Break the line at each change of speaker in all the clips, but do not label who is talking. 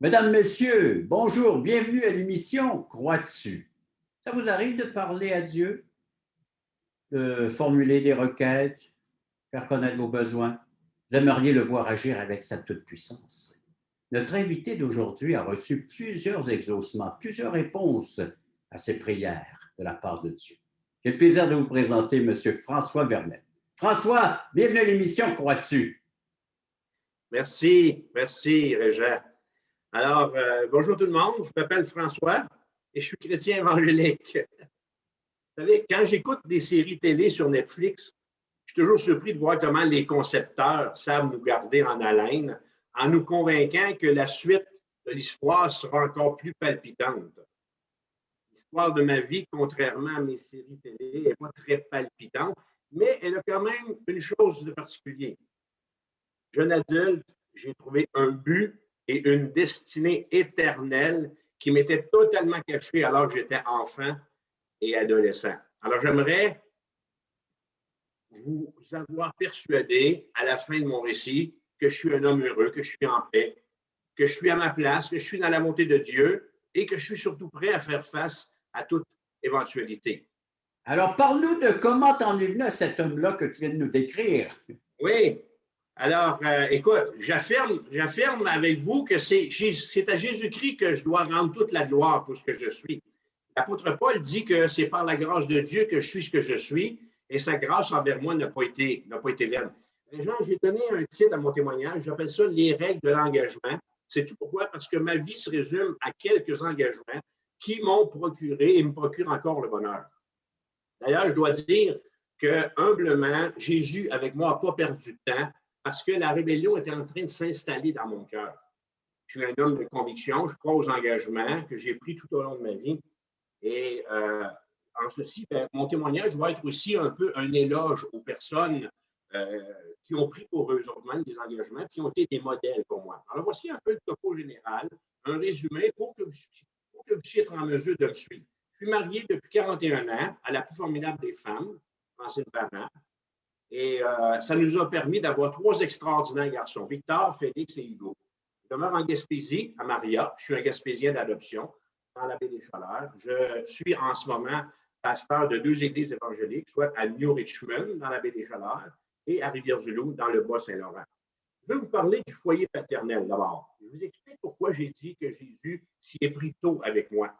Mesdames, Messieurs, bonjour, bienvenue à l'émission Crois-tu? Ça vous arrive de parler à Dieu, de formuler des requêtes, faire connaître vos besoins? Vous aimeriez le voir agir avec sa toute-puissance. Notre invité d'aujourd'hui a reçu plusieurs exaucements, plusieurs réponses à ses prières de la part de Dieu. J'ai le plaisir de vous présenter M. François Vermette. François, bienvenue à l'émission Crois-tu?
Merci, Régent. Alors, bonjour tout le monde, je m'appelle François et je suis chrétien évangélique. Vous savez, quand j'écoute des séries télé sur Netflix, je suis toujours surpris de voir comment les concepteurs savent nous garder en haleine en nous convainquant que la suite de l'histoire sera encore plus palpitante. L'histoire de ma vie, contrairement à mes séries télé, n'est pas très palpitante, mais elle a quand même une chose de particulier. Jeune adulte, j'ai trouvé un but et une destinée éternelle qui m'était totalement cachée alors que j'étais enfant et adolescent. Alors, j'aimerais vous avoir persuadé à la fin de mon récit que je suis un homme heureux, que je suis en paix, que je suis à ma place, que je suis dans la bonté de Dieu et que je suis surtout prêt à faire face à toute éventualité.
Alors, parle-nous de comment t'en es venu à cet homme-là que tu viens de nous décrire.
Oui. Alors, écoute, j'affirme avec vous que c'est à Jésus-Christ que je dois rendre toute la gloire pour ce que je suis. L'apôtre Paul dit que c'est par la grâce de Dieu que je suis ce que je suis et sa grâce envers moi n'a pas été vaine. Jean, j'ai donné un titre à mon témoignage, j'appelle ça les règles de l'engagement. C'est tout pourquoi? Parce que ma vie se résume à quelques engagements qui m'ont procuré et me procurent encore le bonheur. D'ailleurs, je dois dire que humblement, Jésus, avec moi, n'a pas perdu de temps parce que la rébellion était en train de s'installer dans mon cœur. Je suis un homme de conviction, je crois aux engagements que j'ai pris tout au long de ma vie. Et en ceci, mon témoignage va être aussi un peu un éloge aux personnes qui ont pris pour eux autres des engagements, qui ont été des modèles pour moi. Alors, voici un peu le topo général, un résumé pour que vous puissiez être en mesure de me suivre. Je suis marié depuis 41 ans à la plus formidable des femmes, Francine Parent. Et ça nous a permis d'avoir 3 extraordinaires garçons, Victor, Félix et Hugo. Je demeure en Gaspésie, à Maria. Je suis un Gaspésien d'adoption dans la baie des Chaleurs. Je suis en ce moment pasteur de 2 églises évangéliques, soit à New Richmond, dans la baie des Chaleurs, et à Rivière-du-Loup, dans le Bas-Saint-Laurent. Je vais vous parler du foyer paternel d'abord. Je vous explique pourquoi j'ai dit que Jésus s'y est pris tôt avec moi.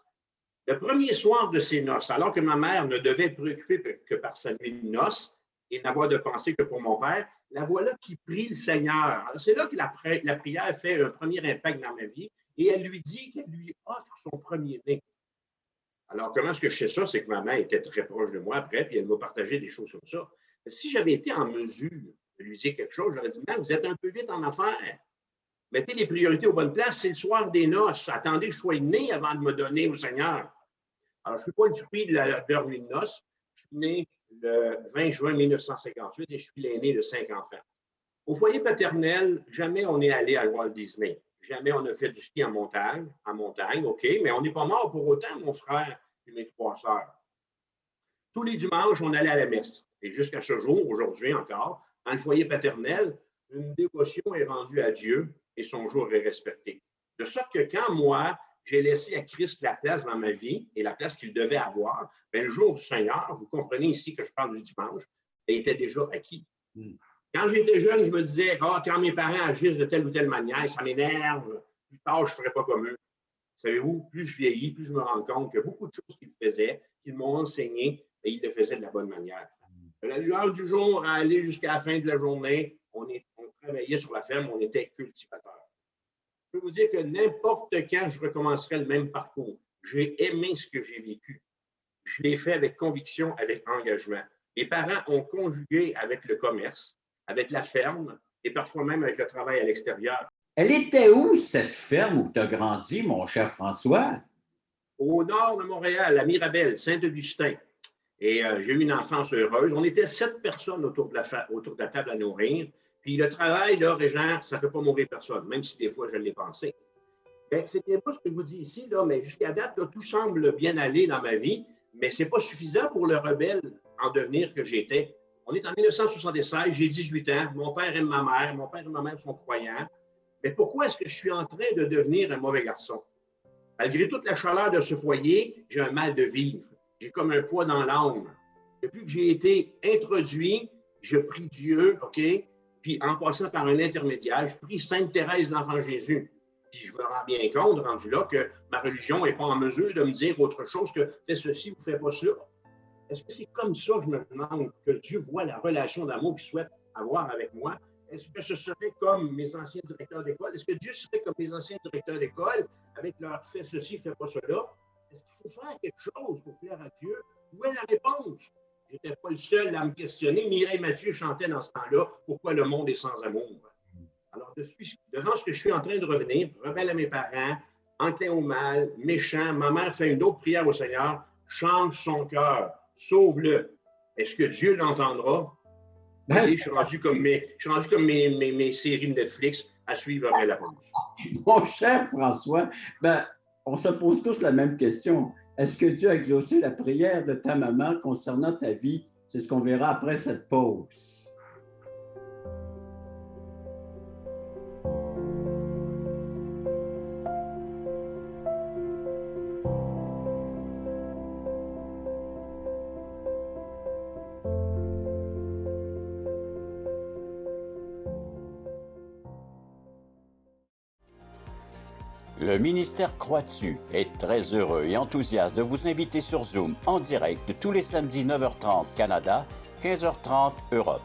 Le premier soir de ses noces, alors que ma mère ne devait être préoccupée que par sa nuit de noces, et n'avoir de pensée que pour mon père, la voilà qui prie le Seigneur. C'est là que la prière fait un premier impact dans ma vie et elle lui dit qu'elle lui offre son premier-né. Alors, comment est-ce que je sais ça? C'est que ma mère était très proche de moi après, puis elle m'a partagé des choses comme ça. Mais si j'avais été en mesure de lui dire quelque chose, j'aurais dit, Mère, vous êtes un peu vite en affaires. Mettez les priorités aux bonnes places, c'est le soir des noces. Attendez que je sois né avant de me donner au Seigneur. Alors, je ne suis pas le fruit de leur nuit de noces. Je suis né le 20 juin 1958 et je suis l'aîné de 5 enfants. Au foyer paternel, jamais on est allé à Walt Disney. Jamais on a fait du ski en montagne, OK, mais on n'est pas mort pour autant, mon frère et mes 3 sœurs. Tous les dimanches, on allait à la messe. Et jusqu'à ce jour, aujourd'hui encore, dans le foyer paternel, une dévotion est rendue à Dieu et son jour est respecté. De sorte que quand moi, j'ai laissé à Christ la place dans ma vie et la place qu'il devait avoir, bien, le jour du Seigneur, vous comprenez ici que je parle du dimanche, il était déjà acquis. Quand j'étais jeune, je me disais, quand mes parents agissent de telle ou telle manière, ça m'énerve, plus tard, je ne ferai pas comme eux. Savez-vous, plus je vieillis, plus je me rends compte que beaucoup de choses qu'ils faisaient, qu'ils m'ont enseigné, et ils le faisaient de la bonne manière. De la lueur du jour à aller jusqu'à la fin de la journée, on travaillait sur la ferme, on était cultivateurs. Je peux vous dire que n'importe quand je recommencerai le même parcours. J'ai aimé ce que j'ai vécu. Je l'ai fait avec conviction, avec engagement. Mes parents ont conjugué avec le commerce, avec la ferme et parfois même avec le travail à l'extérieur.
Elle était où, cette ferme où tu as grandi, mon cher François?
Au nord de Montréal, à Mirabel, Saint-Augustin. Et j'ai eu une enfance heureuse. On était 7 personnes autour de la table à nourrir. Puis le travail, là, Régent, ça ne fait pas mourir personne, même si des fois je l'ai pensé. C'est bien pas ce que je vous dis ici, là, mais jusqu'à date, là, tout semble bien aller dans ma vie, mais ce n'est pas suffisant pour le rebelle en devenir que j'étais. On est en 1976, j'ai 18 ans, mon père et ma mère sont croyants. Mais pourquoi est-ce que je suis en train de devenir un mauvais garçon? Malgré toute la chaleur de ce foyer, j'ai un mal de vivre. J'ai comme un poids dans l'âme. Depuis que j'ai été introduit, je prie Dieu, OK? Puis en passant par un intermédiaire, je prie Sainte Thérèse d'Enfant Jésus. Puis je me rends bien compte, rendu là, que ma religion n'est pas en mesure de me dire autre chose que fais ceci ou fais pas cela. Est-ce que c'est comme ça que je me demande que Dieu voit la relation d'amour qu'il souhaite avoir avec moi? Est-ce que ce serait comme mes anciens directeurs d'école? Est-ce que Dieu serait comme mes anciens directeurs d'école avec leur fais ceci, fais pas cela? Est-ce qu'il faut faire quelque chose pour plaire à Dieu? Où est la réponse? Je n'étais pas le seul à me questionner. Mireille Mathieu chantait dans ce temps-là pourquoi le monde est sans amour. Alors, devant ce que je suis en train de revenir, rebelle à mes parents, enclin au mal, méchant, ma mère fait une autre prière au Seigneur, change son cœur, sauve-le. Est-ce que Dieu l'entendra?
Ben,
Je suis rendu comme mes séries de Netflix à suivre après la pause.
mon cher François, ben, on se pose tous la même question. Est-ce que Dieu a exaucé la prière de ta maman concernant ta vie? C'est ce qu'on verra après cette pause.
Le ministère Croix-Dessus est très heureux et enthousiaste de vous inviter sur Zoom en direct tous les samedis 9h30 Canada, 15h30 Europe.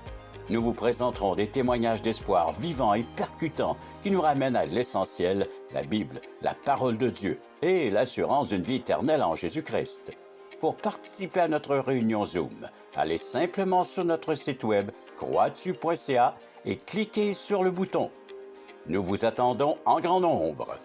Nous vous présenterons des témoignages d'espoir vivants et percutants qui nous ramènent à l'essentiel, la Bible, la parole de Dieu et l'assurance d'une vie éternelle en Jésus-Christ. Pour participer à notre réunion Zoom, allez simplement sur notre site web croixdessus.ca et cliquez sur le bouton. Nous vous attendons en grand nombre.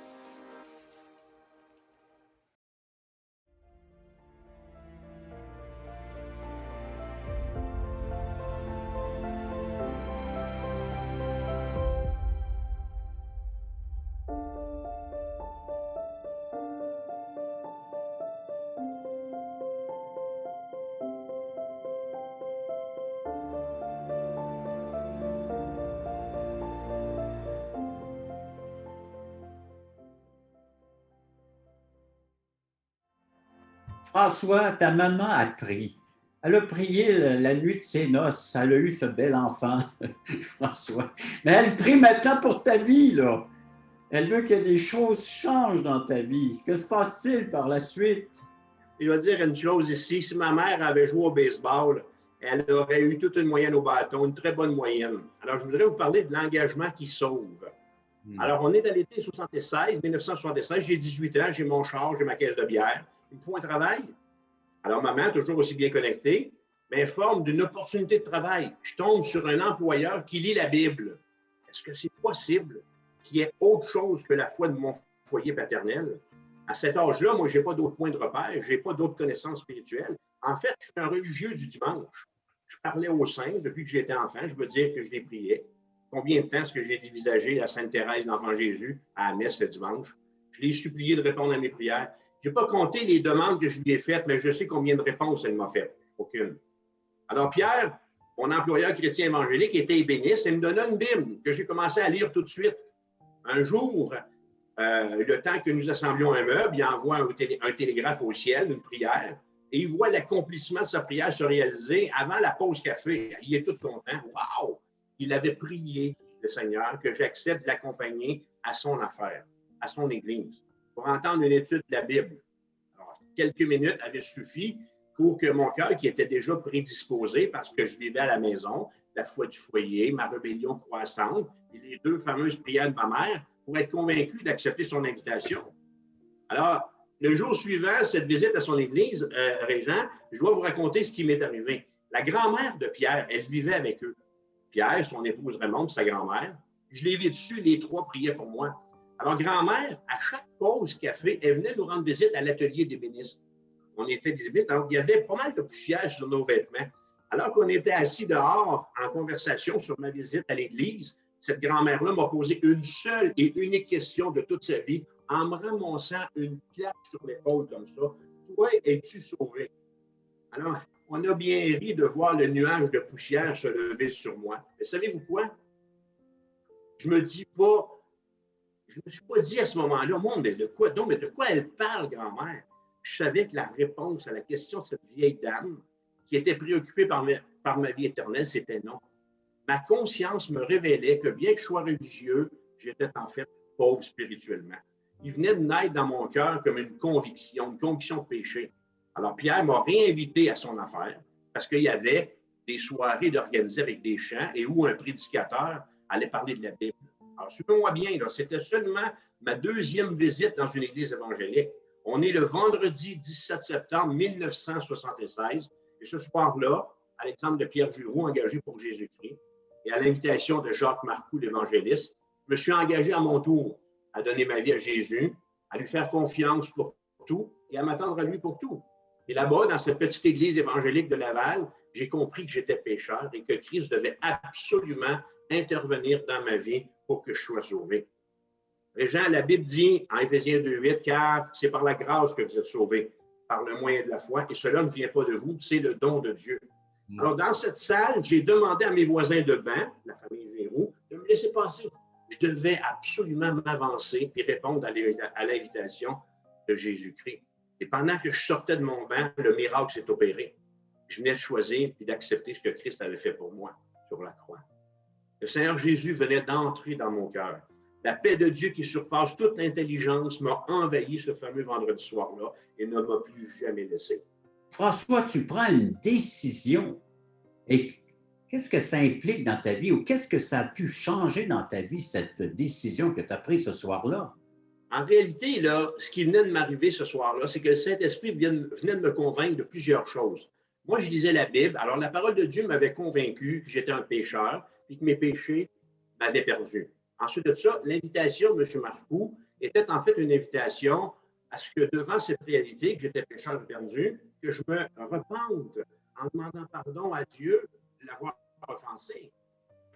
François, ta maman a prié. Elle a prié la nuit de ses noces. Elle a eu ce bel enfant, François. Mais elle prie maintenant pour ta vie, là. Elle veut que des choses changent dans ta vie. Que se passe-t-il par la suite?
Je vais dire une chose ici. Si ma mère avait joué au baseball, elle aurait eu toute une moyenne au bâton, une très bonne moyenne. Alors, je voudrais vous parler de l'engagement qui sauve. Alors, on est à l'été 1976, j'ai 18 ans, j'ai mon char, j'ai ma caisse de bière. Il me faut un travail. Alors, maman, toujours aussi bien connectée, m'informe d'une opportunité de travail. Je tombe sur un employeur qui lit la Bible. Est-ce que c'est possible qu'il y ait autre chose que la foi de mon foyer paternel? À cet âge-là, moi, je n'ai pas d'autres points de repère, je n'ai pas d'autres connaissances spirituelles. En fait, je suis un religieux du dimanche. Je parlais aux saints depuis que j'étais enfant, je veux dire que je les priais. Combien de temps est-ce que j'ai dévisagé la Sainte Thérèse d'Enfant Jésus à la messe le dimanche? Je l'ai supplié de répondre à mes prières. Je n'ai pas compté les demandes que je lui ai faites, mais je sais combien de réponses elle m'a faites. Aucune. Alors, Pierre, mon employeur chrétien évangélique, était ébéniste et me donna une Bible que j'ai commencé à lire tout de suite. Un jour, le temps que nous assemblions un meuble, il envoie un télégraphe au ciel, une prière, et il voit l'accomplissement de sa prière se réaliser avant la pause café. Il est tout content. Wow! Il avait prié le Seigneur que j'accepte de l'accompagner à son affaire, à son église, pour entendre une étude de la Bible. Alors, quelques minutes avaient suffi pour que mon cœur, qui était déjà prédisposé parce que je vivais à la maison, la foi du foyer, ma rébellion croissante, et les deux fameuses prières de ma mère, pour être convaincu d'accepter son invitation. Alors, le jour suivant, cette visite à son église, Régent, je dois vous raconter ce qui m'est arrivé. La grand-mère de Pierre, elle vivait avec eux. Pierre, son épouse Raymond, sa grand-mère. Je l'ai vu dessus, les trois priaient pour moi. Alors, grand-mère, à chaque pause café, elle venait nous rendre visite à l'atelier d'ébénistes. On était des ébénistes, donc il y avait pas mal de poussière sur nos vêtements. Alors qu'on était assis dehors en conversation sur ma visite à l'église, cette grand-mère-là m'a posé une seule et unique question de toute sa vie en me ramassant une claque sur l'épaule comme ça. Toi, es-tu sauvé? Alors, on a bien ri de voir le nuage de poussière se lever sur moi. Mais savez-vous quoi? Je ne me dis pas Je ne me suis pas dit à ce moment-là, moi, mais de quoi, donc, mais de quoi elle parle, grand-mère? Je savais que la réponse à la question de cette vieille dame, qui était préoccupée par ma vie éternelle, c'était non. Ma conscience me révélait que bien que je sois religieux, j'étais en fait pauvre spirituellement. Il venait de naître dans mon cœur comme une conviction de péché. Alors Pierre m'a réinvité à son affaire parce qu'il y avait des soirées d'organiser avec des chants et où un prédicateur allait parler de la Bible. Alors suivez-moi bien, c'était seulement ma deuxième visite dans une église évangélique. On est le vendredi 17 septembre 1976 et ce soir-là, Alexandre de Pierre Giroux, engagé pour Jésus-Christ, et à l'invitation de Jacques Marcoux, l'évangéliste, je me suis engagé à mon tour à donner ma vie à Jésus, à lui faire confiance pour tout et à m'attendre à lui pour tout. Et là-bas, dans cette petite église évangélique de Laval, j'ai compris que j'étais pécheur et que Christ devait absolument intervenir dans ma vie pour que je sois sauvé. Régent, la Bible dit en Éphésiens 2,8, car c'est par la grâce que vous êtes sauvés, par le moyen de la foi, et cela ne vient pas de vous, c'est le don de Dieu. Alors, dans cette salle, j'ai demandé à mes voisins de banc, la famille Giroux, de me laisser passer. Je devais absolument m'avancer et répondre à l'invitation de Jésus-Christ. Et pendant que je sortais de mon banc, le miracle s'est opéré. Je venais de choisir et d'accepter ce que Christ avait fait pour moi sur la croix. Le Seigneur Jésus venait d'entrer dans mon cœur. La paix de Dieu qui surpasse toute l'intelligence m'a envahi ce fameux vendredi soir-là et ne m'a plus jamais laissé.
François, tu prends une décision et qu'est-ce que ça implique dans ta vie ou qu'est-ce que ça a pu changer dans ta vie, cette décision que tu as prise ce soir-là?
En réalité, là, ce qui venait de m'arriver ce soir-là, c'est que le Saint-Esprit venait de me convaincre de plusieurs choses. Moi, je lisais la Bible. Alors, la parole de Dieu m'avait convaincu que j'étais un pécheur et que mes péchés m'avaient perdu. Ensuite de ça, l'invitation de M. Marcoux était en fait une invitation à ce que devant cette réalité que j'étais pécheur perdu, que je me repente en demandant pardon à Dieu de l'avoir offensé.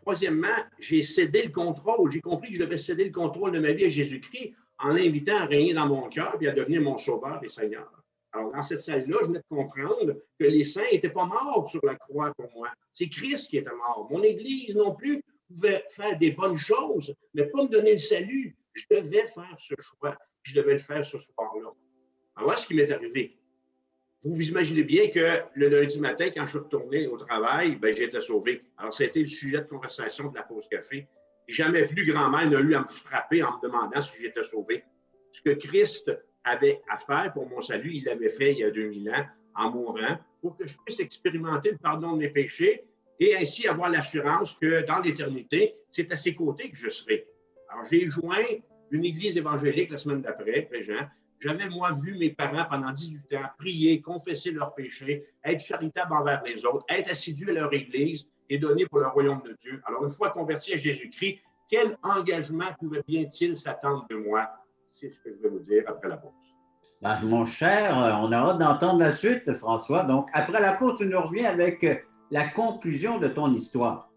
Troisièmement, j'ai cédé le contrôle. J'ai compris que je devais céder le contrôle de ma vie à Jésus-Christ en l'invitant à régner dans mon cœur et à devenir mon sauveur et Seigneur. Alors, dans cette salle-là, je venais de comprendre que les saints n'étaient pas morts sur la croix pour moi. C'est Christ qui était mort. Mon Église non plus pouvait faire des bonnes choses, mais pas me donner le salut. Je devais faire ce choix. Je devais le faire ce soir-là. Alors, voilà ce qui m'est arrivé. Vous vous imaginez bien que le lundi matin, quand je suis retourné au travail, j'étais sauvé. Alors, ça a été le sujet de conversation de la pause café. Et jamais plus grand-mère n'a eu à me frapper en me demandant si j'étais sauvé. Ce que Christ avait à faire pour mon salut, il l'avait fait il y a 2000 ans en mourant pour que je puisse expérimenter le pardon de mes péchés et ainsi avoir l'assurance que dans l'éternité, c'est à ses côtés que je serai. Alors, j'ai joint une église évangélique la semaine d'après, Régent. J'avais, moi, vu mes parents pendant 18 ans prier, confesser leurs péchés, être charitable envers les autres, être assidu à leur église et donner pour le royaume de Dieu. Alors, une fois converti à Jésus-Christ, quel engagement pouvait bien-il s'attendre de moi? C'est ce que je vais vous dire après la pause.
Mon cher, on a hâte d'entendre la suite, François. Donc, après la pause, tu nous reviens avec la conclusion de ton histoire.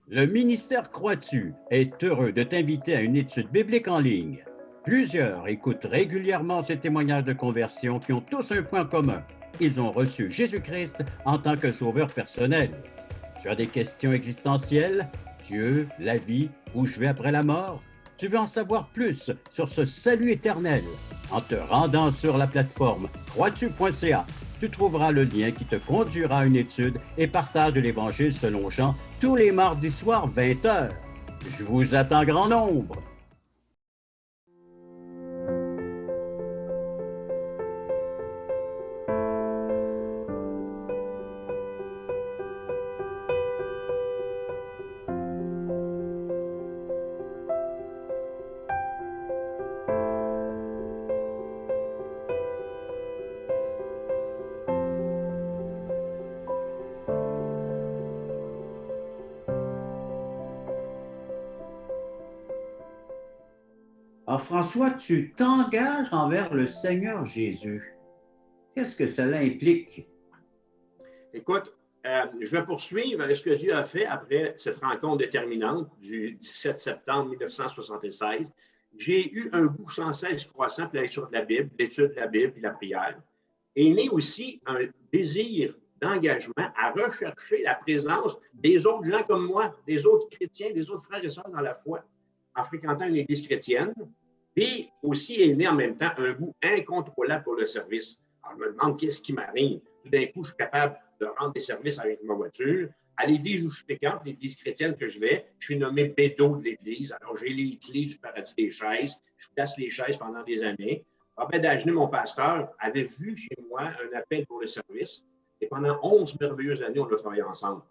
Le ministère Croix-tu est heureux de t'inviter à une étude biblique en ligne. Plusieurs écoutent régulièrement ces témoignages de conversion qui ont tous un point commun. Ils ont reçu Jésus-Christ en tant que sauveur personnel. Tu as des questions existentielles? Dieu, la vie, où je vais après la mort? Tu veux en savoir plus sur ce salut éternel? En te rendant sur la plateforme croixtu.ca, tu trouveras le lien qui te conduira à une étude et partage de l'Évangile selon Jean tous les mardis soirs 20h. Je vous attends grand nombre. Alors, François, tu t'engages envers le Seigneur Jésus. Qu'est-ce que cela implique?
Écoute, je vais poursuivre avec ce que Dieu a fait après cette rencontre déterminante du 17 septembre 1976. J'ai eu un goût sans cesse croissant pour la lecture de la Bible, l'étude de la Bible et la prière. Et né aussi un désir d'engagement à rechercher la présence des autres gens comme moi, des autres chrétiens, des autres frères et sœurs dans la foi, en fréquentant une église chrétienne. Puis aussi est né en même temps un goût incontrôlable pour le service. Alors, je me demande qu'est-ce qui m'arrive. Tout d'un coup, je suis capable de rendre des services avec ma voiture. À l'église où je fréquente, l'église chrétienne que je vais, je suis nommé bédo de l'église. Alors, j'ai les clés du paradis des chaises. Je place les chaises pendant des années. Robert Dagenet, mon pasteur, avait vu chez moi un appel pour le service. Et pendant 11 merveilleuses années, on a travaillé ensemble.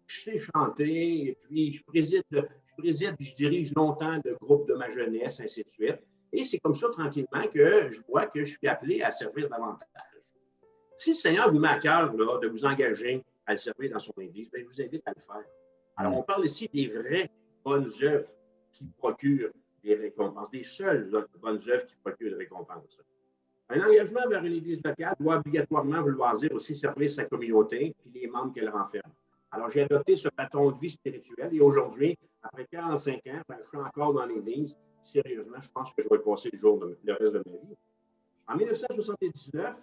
Je sais chanter, et puis je préside, je dirige longtemps de groupes de ma jeunesse, ainsi de suite. Et c'est comme ça, tranquillement, que je vois que je suis appelé à servir davantage. Si le Seigneur vous met à cœur là, de vous engager à le servir dans son Église, bien, je vous invite à le faire. Alors, on parle ici des vraies bonnes œuvres qui procurent des récompenses, des seules bonnes œuvres qui procurent des récompenses. Un engagement vers une Église locale doit obligatoirement vouloir dire aussi servir sa communauté et les membres qu'elle renferme. Alors, j'ai adopté ce bâton de vie spirituel et aujourd'hui, après 45 ans, ben, je suis encore dans l'Église. Sérieusement, je pense que je vais passer le reste de ma vie. En 1979,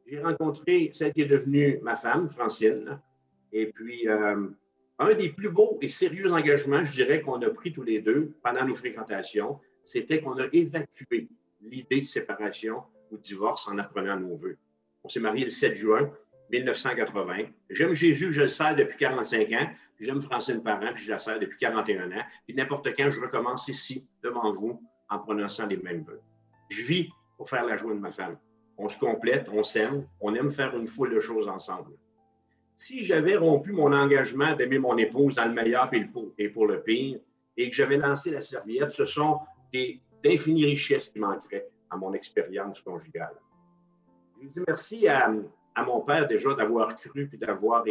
j'ai rencontré celle qui est devenue ma femme, Francine. Et puis, un des plus beaux et sérieux engagements, je dirais, qu'on a pris tous les deux pendant nos fréquentations, c'était qu'on a évacué l'idée de séparation ou de divorce en apprenant nos vœux. On s'est mariés le 7 juin 1980. J'aime Jésus, je le sers depuis 45 ans. Puis j'aime Francine Parent, puis je la sers depuis 41 ans. Puis n'importe quand, je recommence ici, devant vous, en prononçant les mêmes vœux. Je vis pour faire la joie de ma femme. On se complète, on s'aime, on aime faire une foule de choses ensemble. Si j'avais rompu mon engagement d'aimer mon épouse dans le meilleur et pour le pire, et que j'avais lancé la serviette, ce sont d'infinies richesses qui manqueraient à mon expérience conjugale. Je dis merci à mon père déjà d'avoir cru et d'avoir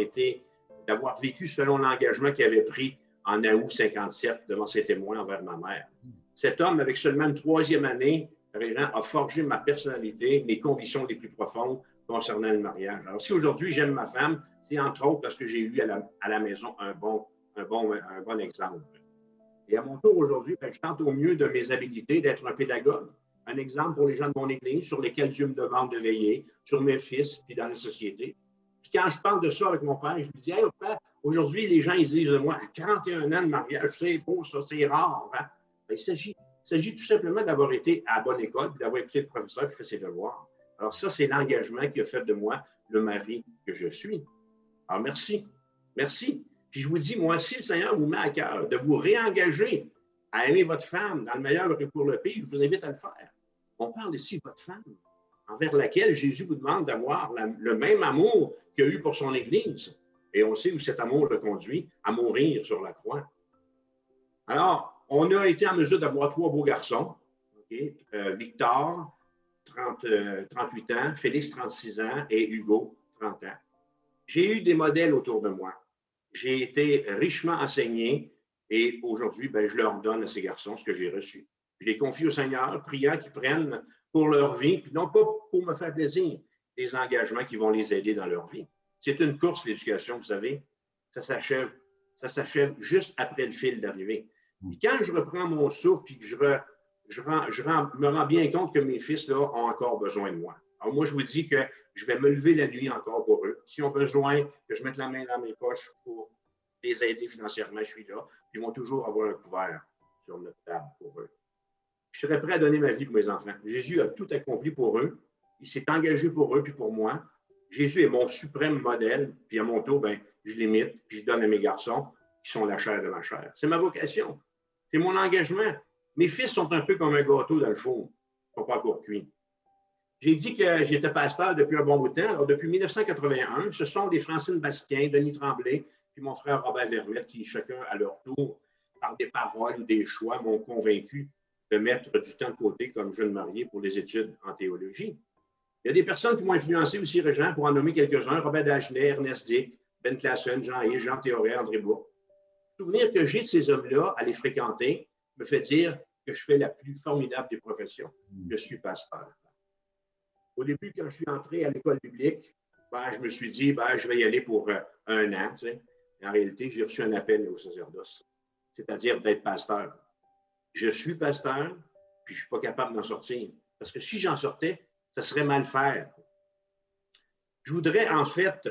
vécu selon l'engagement qu'il avait pris en août 57 devant ses témoins envers ma mère. Cet homme, avec seulement une 3e année, Régent, a forgé ma personnalité, mes convictions les plus profondes concernant le mariage. Alors, si aujourd'hui j'aime ma femme, c'est entre autres parce que j'ai eu à la maison un bon exemple. Et à mon tour aujourd'hui, je tente au mieux de mes habilités d'être un pédagogue, un exemple pour les gens de mon Église sur lesquels Dieu me demande de veiller, sur mes fils, puis dans la société. Puis quand je parle de ça avec mon père, je lui dis, hey, père, aujourd'hui, les gens ils disent de moi, 41 ans de mariage, c'est beau, ça, c'est rare. Hein? Il s'agit tout simplement d'avoir été à la bonne école, puis d'avoir écouté le professeur qui fait ses devoirs. Alors ça, c'est l'engagement qui a fait de moi le mari que je suis. Alors merci, merci. Puis je vous dis, moi, si le Seigneur vous met à cœur de vous réengager à aimer votre femme dans le meilleur et pour le pire, je vous invite à le faire. On parle ici de votre femme, envers laquelle Jésus vous demande d'avoir le même amour qu'il a eu pour son Église. Et on sait où cet amour le conduit, à mourir sur la croix. Alors, on a été en mesure d'avoir 3 beaux garçons. Okay? Victor, 38 ans, Félix, 36 ans et Hugo, 30 ans. J'ai eu des modèles autour de moi. J'ai été richement enseigné et aujourd'hui, je leur donne à ces garçons ce que j'ai reçu. Je les confie au Seigneur, priant qu'ils prennent pour leur vie, puis non pas pour me faire plaisir, des engagements qui vont les aider dans leur vie. C'est une course, l'éducation, vous savez. Ça s'achève juste après le fil d'arrivée. Puis quand je reprends mon souffle puis que je me rends bien compte que mes fils là, ont encore besoin de moi. Alors moi, je vous dis que je vais me lever la nuit encore pour eux. S'ils ont besoin que je mette la main dans mes poches pour les aider financièrement, je suis là. Ils vont toujours avoir un couvert sur notre table pour eux. Je serais prêt à donner ma vie pour mes enfants. Jésus a tout accompli pour eux. Il s'est engagé pour eux puis pour moi. Jésus est mon suprême modèle. Puis à mon tour, je l'imite puis je donne à mes garçons qui sont la chair de ma chair. C'est ma vocation. C'est mon engagement. Mes fils sont un peu comme un gâteau dans le four. Ils ne sont pas encore cuits. J'ai dit que j'étais pasteur depuis un bon bout de temps. Alors, depuis 1981, ce sont des Francine Bastien, Denis Tremblay, puis mon frère Robert Vermette, qui, chacun à leur tour, par des paroles ou des choix, m'ont convaincu de mettre du temps de côté comme jeune marié pour les études en théologie. Il y a des personnes qui m'ont influencé aussi, Régent, pour en nommer quelques-uns, Robert Dagenet, Ernest Dick, Ben Classen, Jean-Yves, Jean Théoret, André Bourg. Le souvenir que j'ai de ces hommes-là à les fréquenter me fait dire que je fais la plus formidable des professions. Je suis pasteur. Au début, quand je suis entré à l'école biblique, je me suis dit, je vais y aller pour 1 an. Tu sais. En réalité, j'ai reçu un appel au sacerdoce, c'est-à-dire d'être pasteur. Je suis pasteur, puis je ne suis pas capable d'en sortir. Parce que si j'en sortais, ça serait mal faire. Je voudrais en fait,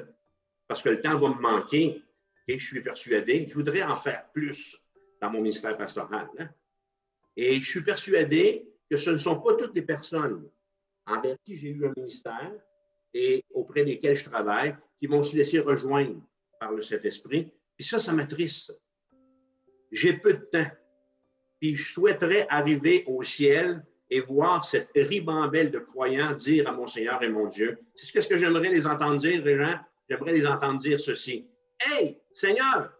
parce que le temps va me manquer, et je suis persuadé, je voudrais en faire plus dans mon ministère pastoral. Hein? Et je suis persuadé que ce ne sont pas toutes les personnes envers qui j'ai eu un ministère et auprès desquelles je travaille qui vont se laisser rejoindre par le Saint-Esprit. Et ça m'attriste. J'ai peu de temps. Puis je souhaiterais arriver au ciel et voir cette ribambelle de croyants dire à mon Seigneur et mon Dieu, c'est ce que j'aimerais les entendre dire, les gens? J'aimerais les entendre dire ceci. Hey, Seigneur,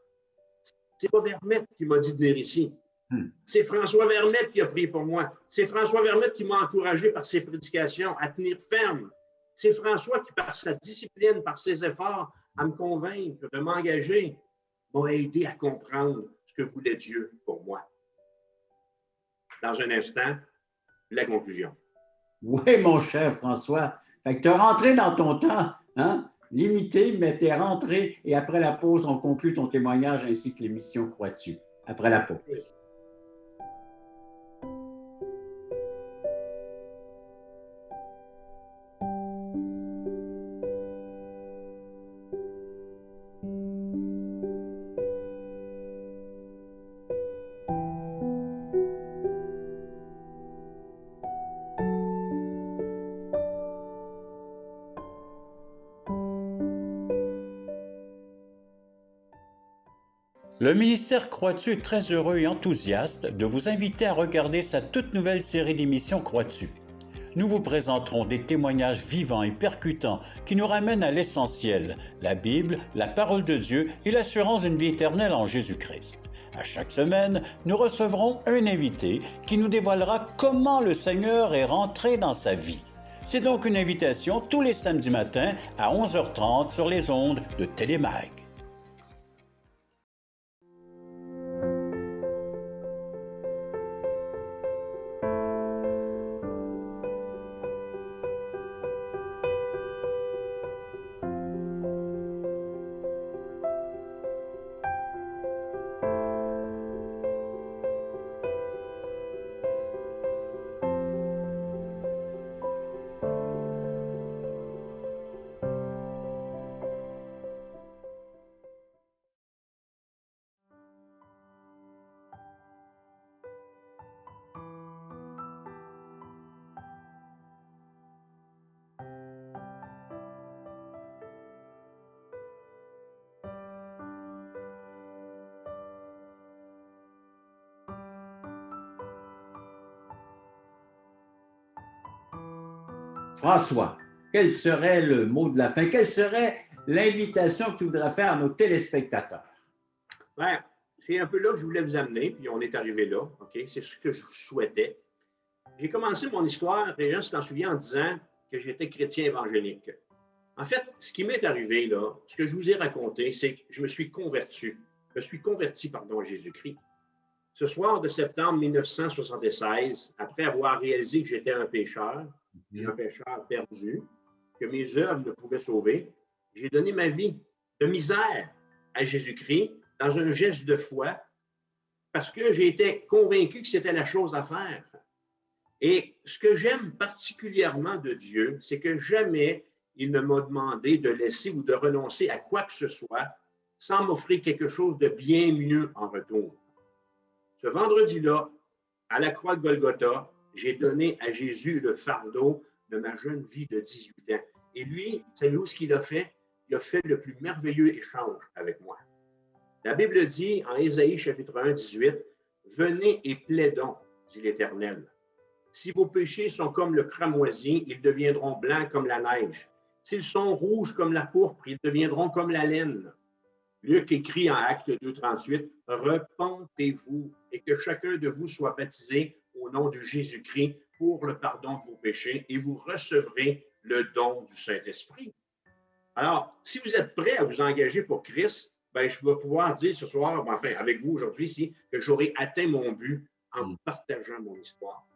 c'est pas Vermette qui m'a dit de venir ici. C'est François Vermette qui a prié pour moi. C'est François Vermette qui m'a encouragé par ses prédications à tenir ferme. C'est François qui, par sa discipline, par ses efforts, à me convaincre, de m'engager, m'a aidé à comprendre ce que voulait Dieu pour moi. Dans un instant, la conclusion.
Oui, mon cher François. Fait que tu es rentré dans ton temps, hein? Limité, mais tu es rentré et après la pause, on conclut ton témoignage ainsi que l'émission Crois-tu? Après la pause.
Oui.
Le ministère Crois-tu est très heureux et enthousiaste de vous inviter à regarder sa toute nouvelle série d'émissions Crois-tu. Nous vous présenterons des témoignages vivants et percutants qui nous ramènent à l'essentiel, la Bible, la parole de Dieu et l'assurance d'une vie éternelle en Jésus-Christ. À chaque semaine, nous recevrons un invité qui nous dévoilera comment le Seigneur est rentré dans sa vie. C'est donc une invitation tous les samedis matins à 11h30 sur les ondes de Télémag.
François, quel serait le mot de la fin? Quelle serait l'invitation que tu voudrais faire à nos téléspectateurs?
Ouais, c'est un peu là que je voulais vous amener, puis on est arrivé là, OK? C'est ce que je souhaitais. J'ai commencé mon histoire, les gens s'en souviennent, en disant que j'étais chrétien évangélique. En fait, ce qui m'est arrivé là, ce que je vous ai raconté, c'est que je me suis converti. À Jésus-Christ. Ce soir de septembre 1976, après avoir réalisé que j'étais un pécheur perdu, que mes œuvres ne pouvaient sauver, j'ai donné ma vie de misère à Jésus-Christ dans un geste de foi parce que j'ai été convaincu que c'était la chose à faire. Et ce que j'aime particulièrement de Dieu, c'est que jamais il ne m'a demandé de laisser ou de renoncer à quoi que ce soit sans m'offrir quelque chose de bien mieux en retour. Ce vendredi-là, à la croix de Golgotha, j'ai donné à Jésus le fardeau de ma jeune vie de 18 ans. Et lui, savez-vous ce qu'il a fait? Il a fait le plus merveilleux échange avec moi. La Bible dit en Ésaïe chapitre 1, 18, « Venez et plaidons, dit l'Éternel. Si vos péchés sont comme le cramoisi, ils deviendront blancs comme la neige. S'ils sont rouges comme la pourpre, ils deviendront comme la laine. » Luc écrit en Acte 2, 38, « Repentez-vous et que chacun de vous soit baptisé au nom de Jésus-Christ pour le pardon de vos péchés et vous recevrez le don du Saint-Esprit. » Alors, si vous êtes prêts à vous engager pour Christ, je vais pouvoir dire ce soir, enfin avec vous aujourd'hui ici, que j'aurai atteint mon but en vous partageant mon histoire.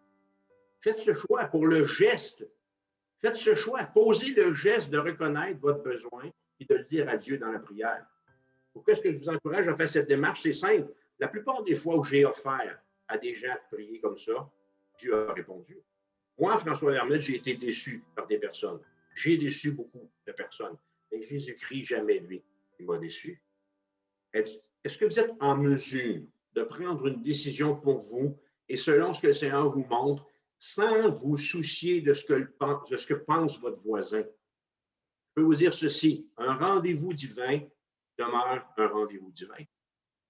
Faites ce choix pour le geste. Faites ce choix. Posez le geste de reconnaître votre besoin et de le dire à Dieu dans la prière. Pourquoi est-ce que je vous encourage à faire cette démarche? C'est simple. La plupart des fois où j'ai offert à des gens de prier comme ça, Dieu a répondu. Moi, François Vermette, j'ai été déçu par des personnes. J'ai déçu beaucoup de personnes. Mais Jésus-Christ, jamais lui, il m'a déçu. Est-ce que vous êtes en mesure de prendre une décision pour vous et selon ce que le Seigneur vous montre, sans vous soucier de ce que pense votre voisin? Je peux vous dire ceci, un rendez-vous divin demeure un rendez-vous divin.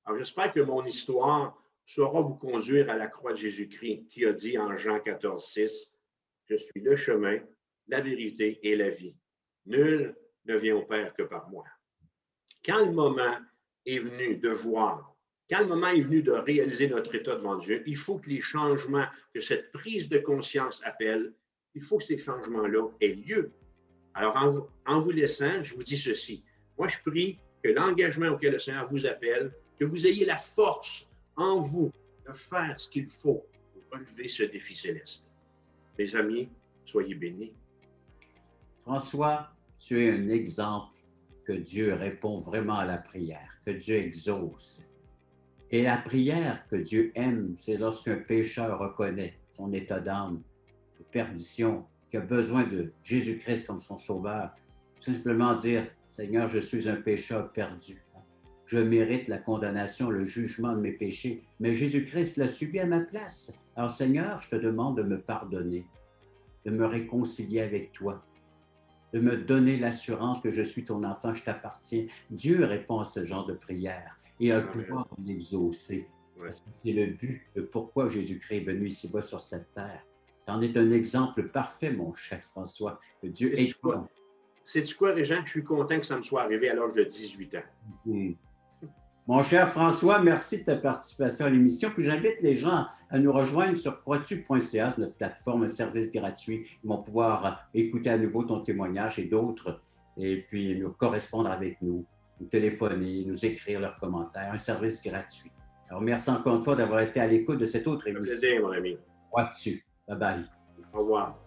Alors, j'espère que mon histoire saura vous conduire à la croix de Jésus-Christ, qui a dit en Jean 14,6, « Je suis le chemin, la vérité et la vie. Nul ne vient au Père que par moi. » Quand le moment est venu de voir, quand le moment est venu de réaliser notre état devant Dieu, il faut que les changements, que cette prise de conscience appelle, il faut que ces changements-là aient lieu. Alors, en vous laissant, je vous dis ceci. Moi, je prie que l'engagement auquel le Seigneur vous appelle, que vous ayez la force en vous de faire ce qu'il faut pour relever ce défi céleste. Mes amis, soyez bénis.
François, tu es un exemple que Dieu répond vraiment à la prière, que Dieu exauce. Et la prière que Dieu aime, c'est lorsqu'un pécheur reconnaît son état d'âme, de perdition, qui a besoin de Jésus-Christ comme son sauveur. Tout simplement dire, Seigneur, je suis un pécheur perdu. Je mérite la condamnation, le jugement de mes péchés, mais Jésus-Christ l'a subi à ma place. Alors Seigneur, je te demande de me pardonner, de me réconcilier avec toi, de me donner l'assurance que je suis ton enfant, je t'appartiens. Dieu répond à ce genre de prière et a le pouvoir de l'exaucer. Parce que c'est le but de pourquoi Jésus-Christ est venu ici-bas sur cette terre. Tu en es un exemple parfait, mon cher François, que Dieu est toi.
Sais-tu quoi, Régent? Je suis content que ça me soit arrivé à l'âge de 18 ans.
Mon cher François, merci de ta participation à l'émission. Puis j'invite les gens à nous rejoindre sur croitu.ca, notre plateforme, un service gratuit. Ils vont pouvoir écouter à nouveau ton témoignage et d'autres, et puis nous correspondre avec nous, nous téléphoner, nous écrire leurs commentaires, un service gratuit. Alors, merci encore une fois d'avoir été à l'écoute de cette autre émission.
Un plaisir, mon ami.
Crois-tu. Bye bye.
Au revoir.